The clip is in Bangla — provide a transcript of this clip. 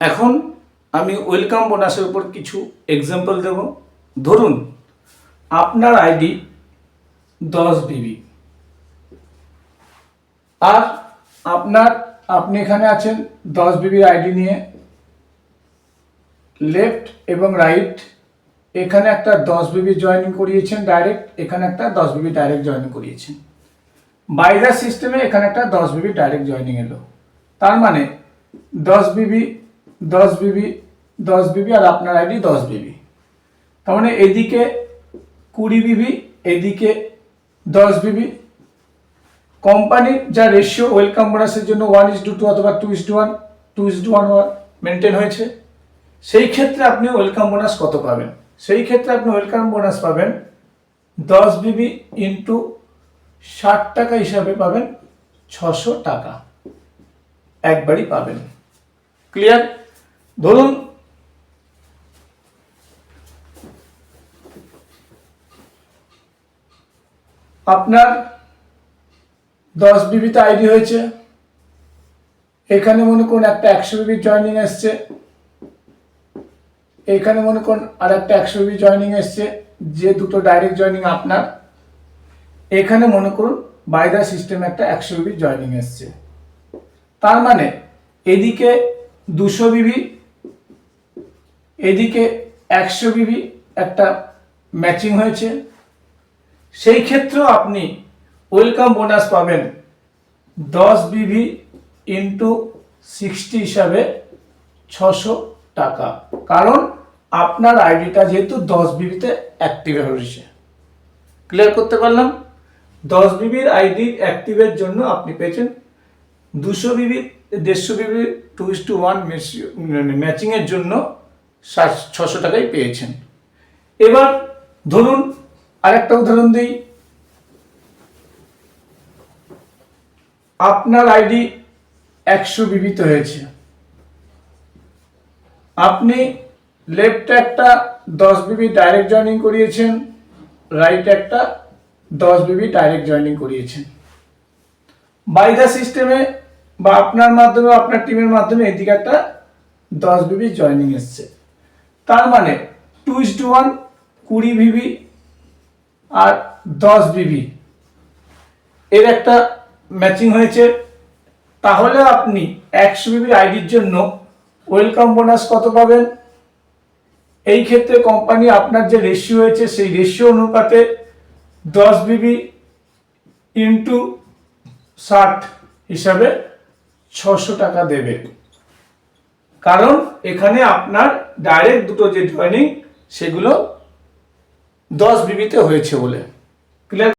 এখন আমি ওয়েলকাম বোনাসের উপর কিছু এক্সাম্পল দেব। ধরুন আপনার আইডি 10 বিবি আর আপনি এখানে আছেন 10 বিবির আইডি নিয়ে। লেফট এবং রাইট এখানে একটা 10 বিবি জয়েনিং করিয়েছেন ডাইরেক্ট, এখানে একটা 10 বিবি ডাইরেক্ট জয়েনিং করিয়েছেন। বাইরের সিস্টেমে এখানে একটা 10 বিবি ডাইরেক্ট জয়েনিং এলো। তার মানে 10 বিবি 10 বিবি 10 বিবি আর আপনার আইডি 10 বিবি। তার মানে এদিকে 20 বিবি, এদিকে 10 বিবি। কোম্পানির যা রেশিও ওয়েলকাম বোনাসের জন্য 1:2 অথবা 2:1 2:1 মেনটেন হয়েছে, সেই ক্ষেত্রে আপনি ওয়েলকাম বোনাস কত পাবেন? সেই ক্ষেত্রে আপনি ওয়েলকাম বোনাস পাবেন 10 বিবি ইন্টু 60 টাকা হিসাবে পাবেন 600 টাকা একবারই পাবেন। ক্লিয়ার? ধরুন আপনার 10 বিবিতে আইডি হয়েছে, এখানে মনে করুন একটা 100 বিবি জয়েনিং এসছে, এখানে মনে করুন আর একটা 100 বিবি জয়েনিং এসছে, যে দুটো ডাইরেক্ট জয়েনিং আপনার। এখানে মনে করুন বাইদার সিস্টেমে একটা 100 বিবি জয়েনিং এসছে। তার মানে এদিকে 200 বিবি, এদিকে 100 বিবি একটা ম্যাচিং হয়েছে। সেই ক্ষেত্রেও আপনি ওয়েলকাম বোনাস পাবেন 10 বিবি ইন্টু 60 হিসাবে 600 টাকা, কারণ আপনার আইডিটা যেহেতু 10 বিবিতে অ্যাক্টিভ হয়েছে। ক্লিয়ার করতে পারলাম? 10 বিবির আইডি অ্যাক্টিভের জন্য আপনি পেয়েছেন 200 বিবি 150 বিবি 2:1 ম্যাচিংয়ের জন্য 600 টাকাই পেয়েছেন। এবার ধরুন আরেকটা উদাহরণ দিই। আপনার আইডি 100 বিবিতে হয়েছে, আপনি লেফটে একটা 10 বিবি ডাইরেক্ট জয়েনিং করিয়েছেন, রাইটে একটা 10 বিবি ডাইরেক্ট জয়েনিং করিয়েছেন। বাই দ্য সিস্টেমে বা আপনার মাধ্যমে আপনার টিমের মাধ্যমে এদিকে একটা 10 বিবি জয়েনিং এসছে। তার মানে 2:1 20 বিবি আর 10 বিবি এর একটা ম্যাচিং হয়েছে। তাহলে আপনি 100 বিবির আইডির জন্য ওয়েলকাম বোনাস কত পাবেন? এই ক্ষেত্রে কোম্পানি আপনার যে রেশিও হয়েছে সেই রেশিও অনুপাতে 10 বিবি ইন্টু 60 হিসাবে 600 টাকা দেবে, কারণ এখানে আপনার ডাইরেক্ট দুটো যে জয়েনিং সেগুলো 10 বিবিতে হয়েছে বলে। ক্লিয়ার?